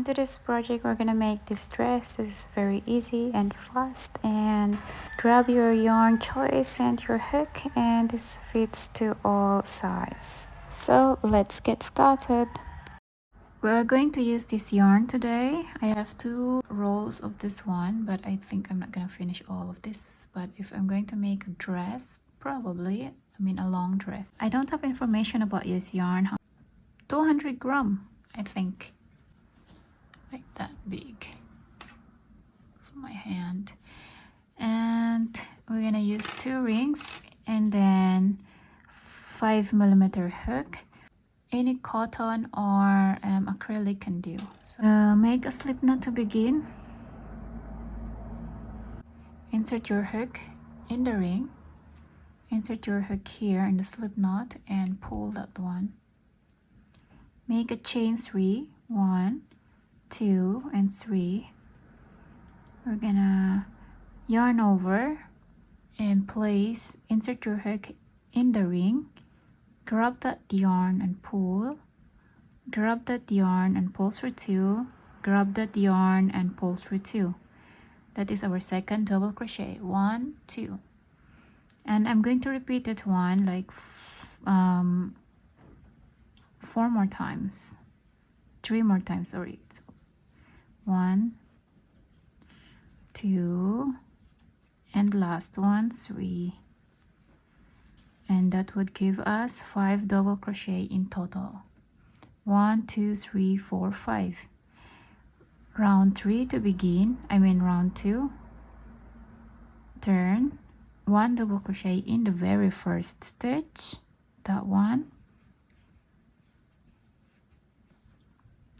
into this project, we're gonna make this dress. It's very easy and fast, and grab your yarn choice and your hook, and this fits to all sizes. So let's get started. We're going to use this yarn today. I have 2 rolls of this one, but I think I'm not gonna finish all of this. But if I'm going to make a dress, probably, a long dress. I don't have information about this yarn. 200 gram, I think. Like that big for my hand. And we're gonna use 2 rings and then 5mm hook. Any cotton or acrylic can do. So make a slip knot to begin. Insert your hook in the ring. Insert your hook here in the slip knot and pull that one. Make a chain 3, 1, 2, and 3. We're gonna yarn over and place, insert your hook in the ring, grab that yarn and pull, grab that yarn and pull through 2, grab that yarn and pull through 2. That is our second double crochet. 1, 2. And I'm going to repeat that one like 4 more times, 3 more times, sorry. So 1, 2, and last one 3, and that would give us 5 double crochet in total. 1, 2, 3, 4, 5. Round 3 to begin, round 2. Turn 1 double crochet in the very first stitch, that one.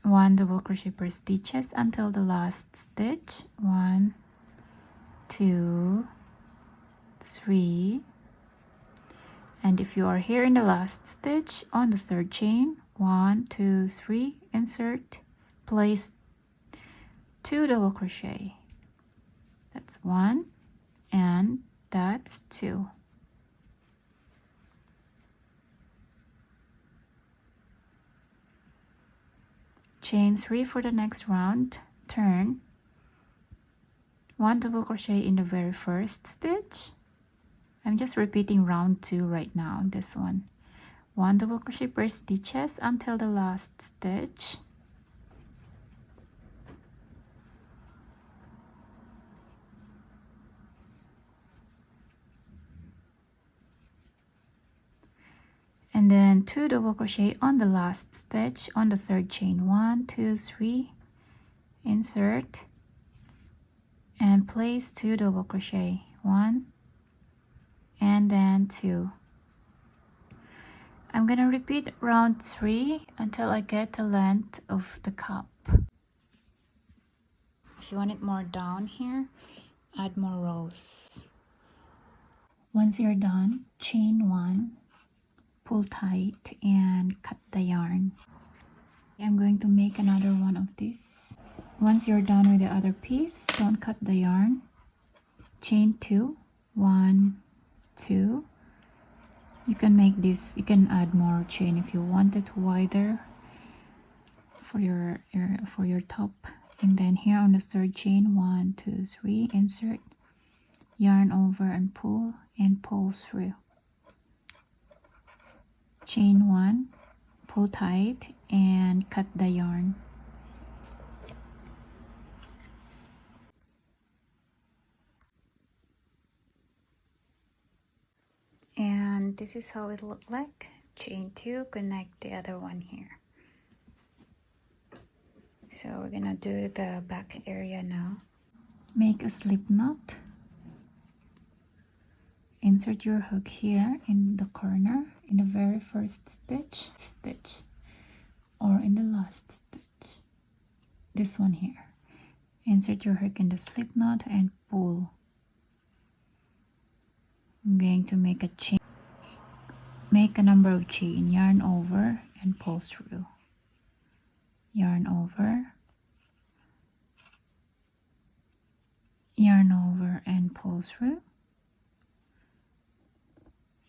1 double crochet per stitches until the last stitch. 1, 2, 3, and if you are here in the last stitch on the 3rd chain, 1, 2, 3, insert, place 2 double crochet. That's 1 and that's 2. Chain 3 for the next round. Turn 1 double crochet in the very first stitch. I'm just repeating round 2 right now, this one. 1 double crochet per stitches until the last stitch. And then 2 double crochet on the last stitch on the 3rd chain. 1, 2, 3, insert, and place 2 double crochet. 1 and then 2. I'm gonna repeat round 3 until I get the length of the cup. If you want it more down here, add more rows. Once you're done, chain 1, pull tight and cut the yarn. I'm going to make another one of this. Once you're done with the other piece, don't cut the yarn. Chain 2, 1, 2. You can make this, you can add more chain if you want it wider for your top. And then here on the 3rd chain, 1, 2, 3, insert, yarn over and pull through. Chain 1, pull tight and cut the yarn. And this is how it looked like. Chain 2, connect the other one here. So we're gonna do the back area now. Make a slip knot. Insert your hook here in the corner in the very first stitch, or in the last stitch. This one here. Insert your hook in the slip knot and pull. I'm going to make a chain. Make a number of chain, yarn over and pull through. Yarn over, yarn over and pull through,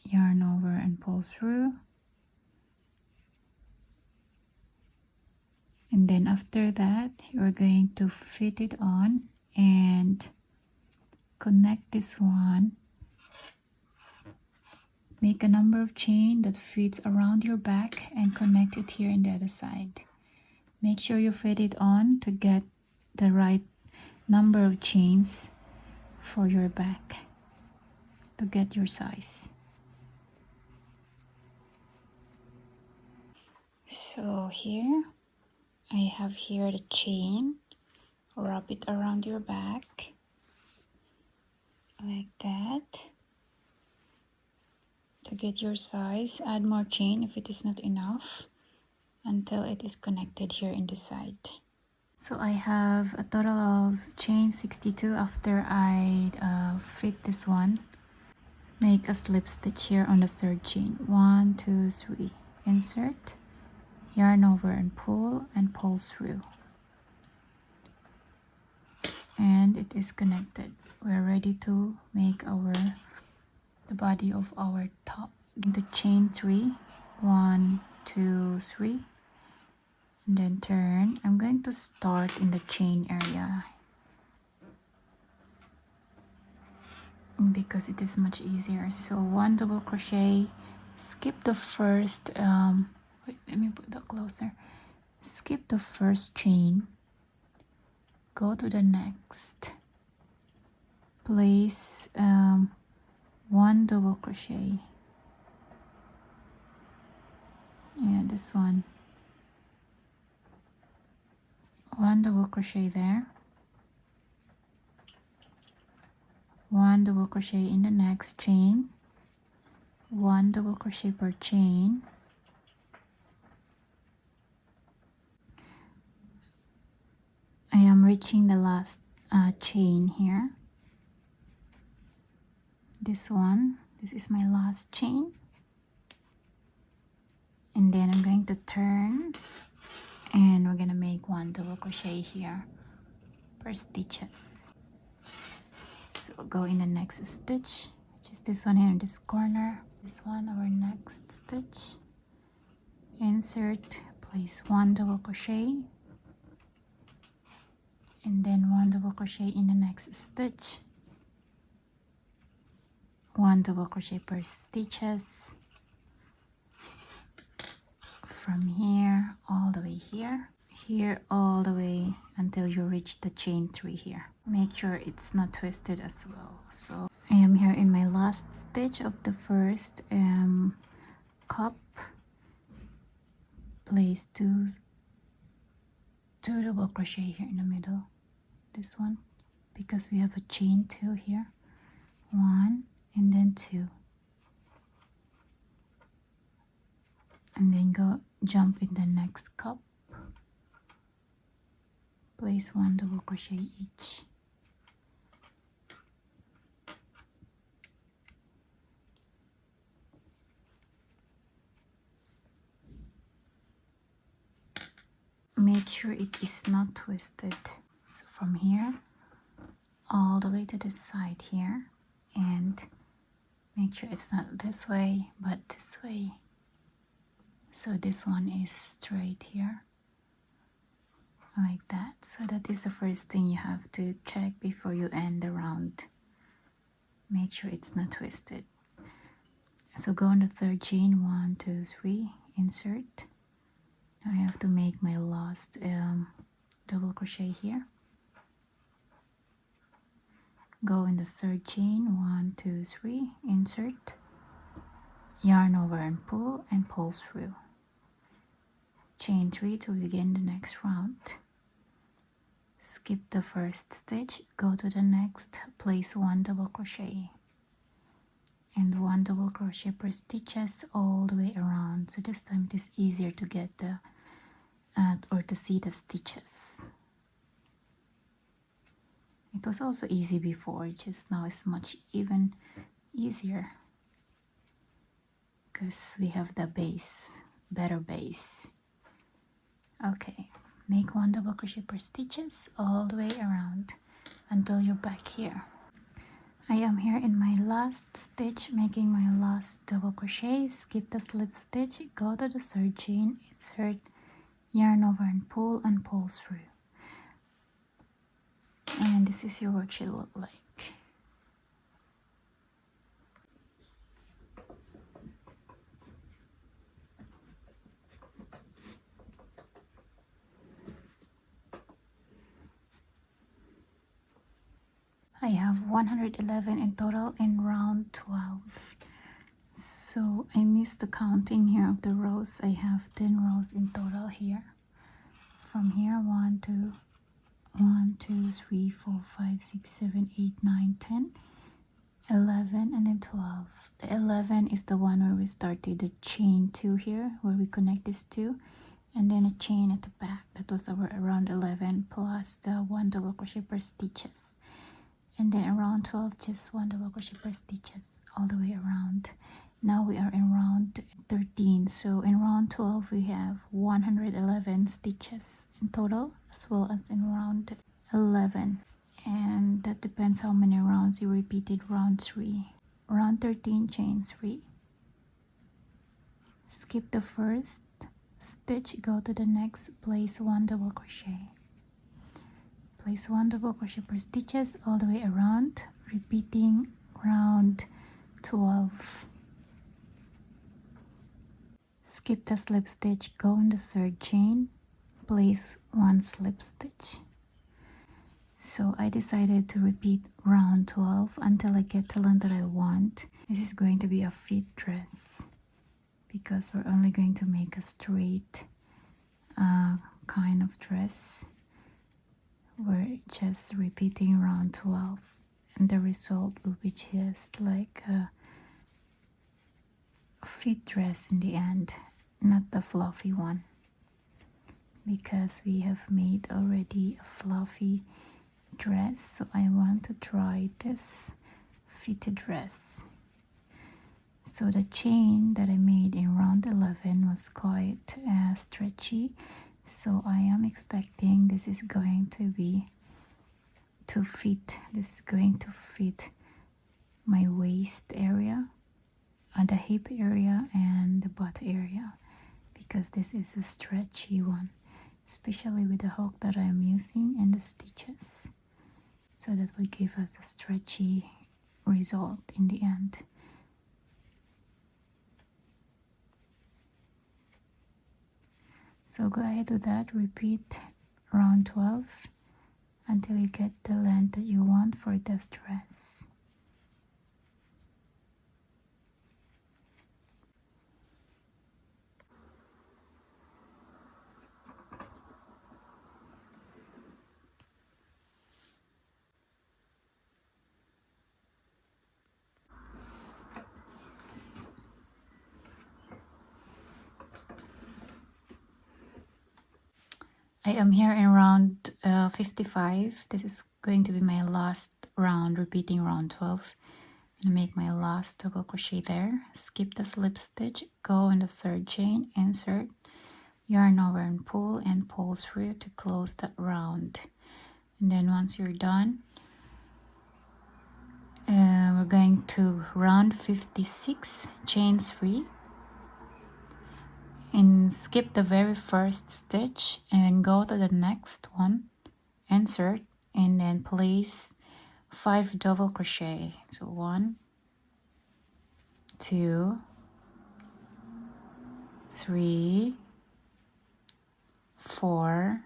yarn over and pull through, and And then after that, you're going to fit it on and connect this one. Make a number of chain that fits around your back and connect it here in the other side. Make sure you fit it on to get the right number of chains for your back to get your size. So here I have here the chain. Wrap it around your back like that. To get your size, add more chain if it is not enough until it is connected here in the side. So I have a total of chain 62 after I fit this one. Make a slip stitch here on the third chain. 1, 2, 3. Insert, yarn over and pull through. And it is connected. We're ready to make the body of our top. The chain 3. 1, 2, 3. And then turn. I'm going to start in the chain area because it is much easier. So 1 double crochet, skip the first wait, let me put that closer. Skip the first chain, go to the next, place 1 double crochet, yeah, this one, 1 double crochet there, 1 double crochet in the next chain, 1 double crochet per chain, I am reaching the last chain here. This one, this is my last chain, and then I'm going to turn and we're gonna make 1 double crochet here per stitches. So go in the next stitch, which is this one here in this corner. This one, our next stitch. Insert, place 1 double crochet, and then 1 double crochet in the next stitch. 1 double crochet per stitches. From here all the way here all the way until you reach the chain 3 here. Make sure it's not twisted as well. So I am here in my last stitch of the first cup. Place two double crochet here in the middle, this one, because we have a chain 2 here. 1 and then 2, and then go jump in the next cup, place 1 double crochet each. Make sure it is not twisted. So from here all the way to the side here, and make sure it's not this way but this way. So this one is straight here like that. So that is the first thing you have to check before you end the round. Make sure it's not twisted. So go on the third chain, 1, 2, 3, insert. I have to make my last double crochet here. Go in the third chain, 1, 2, 3, insert, yarn over and pull through. Chain 3 to begin the next round. Skip the first stitch, go to the next, place 1 double crochet and 1 double crochet per stitches all the way around. So this time it is easier to get the or to see the stitches. It was also easy before, just now it's much even easier because we have the base, better base. Okay, make 1 double crochet per stitches all the way around until you're back here. I am here in my last stitch, making my last double crochet. Skip the slip stitch, go to the third chain, insert, yarn over and pull through. And this is your worksheet look like. I have 111 in total in round 12. So I missed the counting here of the rows. I have 10 rows in total here. From here, 1, 2, 1, 2, 3, 4, 5, 6, 7, 8, 9, 10, 11, and then 12. The 11 is the one where we started the chain 2 here, where we connect these two, and then a chain at the back. That was our around 11 plus the 1 double crochet per stitches. And then around 12, just 1 double crochet per stitches all the way around. Now we are in round 13. So in round 12, we have 111 stitches in total, as well as in round 11. And that depends how many rounds you repeated round 3. Round 13, chain 3. Skip the first stitch, go to the next, place 1 double crochet. Place 1 double crochet per stitches all the way around, repeating round 12. Skip the slip stitch, go in the third chain, place 1 slip stitch. So I decided to repeat round 12 until I get the length that I want. This is going to be a fit dress because we're only going to make a straight kind of dress. We're just repeating round 12 and the result will be just like a fit dress in the end, not the fluffy one, because we have made already a fluffy dress. So I want to try this fitted dress. So the chain that I made in round 11 was quite stretchy, so I am expecting this is going to be to fit. This is going to fit my waist area, the hip area, and the butt area, because this is a stretchy one, especially with the hook that I'm using and the stitches. So that will give us a stretchy result in the end. So go ahead with that, repeat round 12 until you get the length that you want for this dress. I am here in round 55. This is going to be my last round, repeating round 12. I'm going to make my last double crochet there. Skip the slip stitch, go in the third chain, insert, yarn over and pull through to close that round. And then once you're done, we're going to round 56, chain 3. And skip the very first stitch and go to the next one, insert, and then place 5 double crochet. So 1, 2, 3, 4,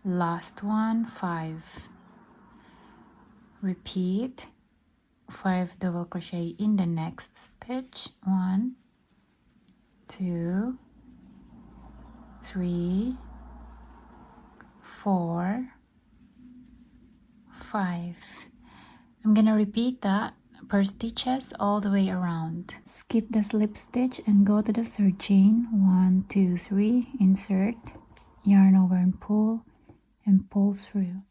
last one, 5. Repeat 5 double crochet in the next stitch. 1, 2, 3, 4, 5. I'm gonna repeat that per stitches all the way around. Skip the slip stitch and go to the third chain. 1, 2, 3, insert, yarn over and pull through.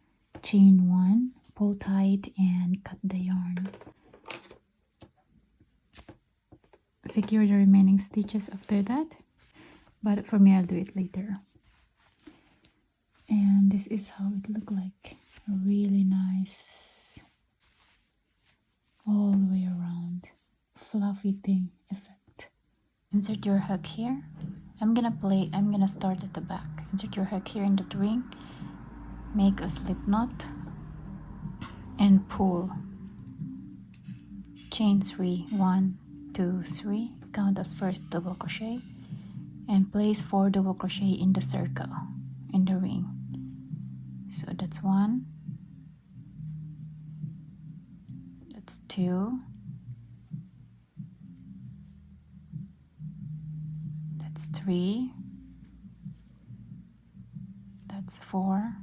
Chain 1, pull tight and cut the yarn. Secure the remaining stitches after that, but for me I'll do it later. And this is how it looked like. A really nice all the way around fluffy thing effect. Insert your hook here I'm gonna start at the back. Insert your hook here in the ring, make a slip knot and pull. Chain 3, 1, 2, 3, count as first double crochet and place 4 double crochet in the circle in the ring. So that's 1, that's 2, that's 3, that's 4,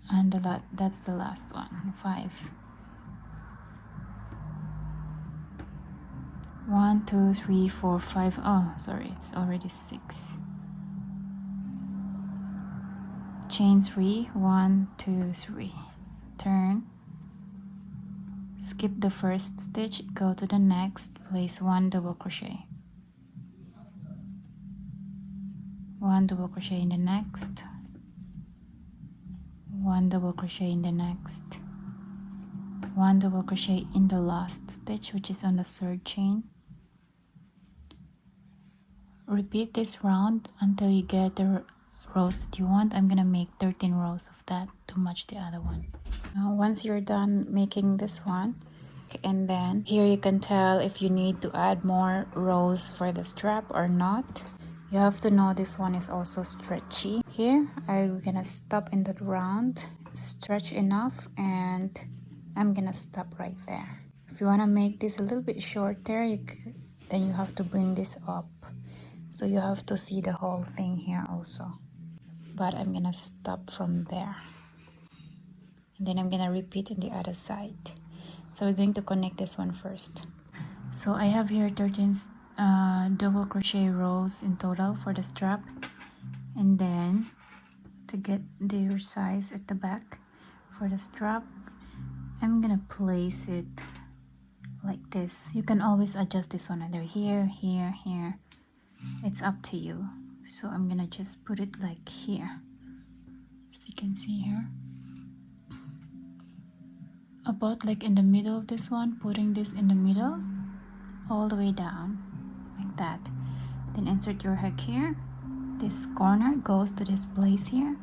and that's the last one, 5. 1, 2, 3, 4, 5. Oh, sorry, it's already 6. Chain 3, 1, 2, 3. Turn. Skip the first stitch, go to the next, place 1 double crochet. 1 double crochet in the next. 1 double crochet in the next. 1 double crochet in the last stitch, which is on the 3rd chain. Repeat this round until you get the rows that you want. I'm gonna make 13 rows of that to match the other one. Now, once you're done making this one, and then here you can tell if you need to add more rows for the strap or not. You have to know this one is also stretchy. Here I'm gonna stop in the round, stretch enough, and I'm gonna stop right there. If you want to make this a little bit shorter, then you have to bring this up, so you have to see the whole thing here also. But I'm gonna stop from there, and then I'm gonna repeat on the other side. So we're going to connect this one first. So I have here 13 double crochet rows in total for the strap, and then to get their size at the back for the strap, I'm gonna place it like this. You can always adjust this one either here, here, here. It's up to you. So I'm gonna just put it like here, as you can see here, about like in the middle of this one, putting this in the middle all the way down like that. Then insert your hook here. This corner goes to this place here,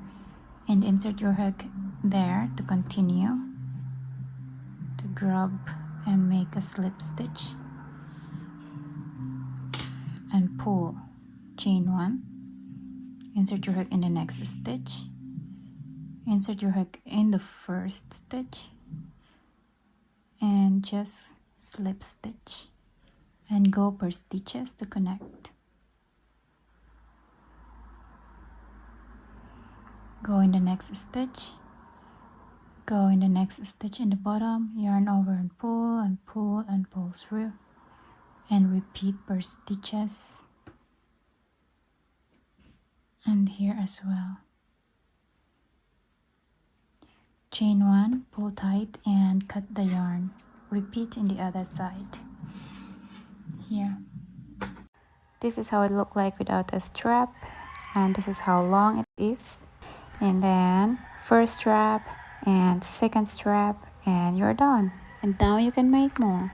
and insert your hook there to continue to grab and make a slip stitch and pull. Chain 1, insert your hook in the next stitch, insert your hook in the first stitch, and just slip stitch and go per stitches to connect. Go in the next stitch, go in the next stitch in the bottom, yarn over and pull and pull and pull through, and repeat per stitches, and here as well. Chain 1, pull tight and cut the yarn. Repeat in the other side here. This is how it looked like without a strap, and this is how long it is. And then first strap and second strap, and you're done. And now you can make more.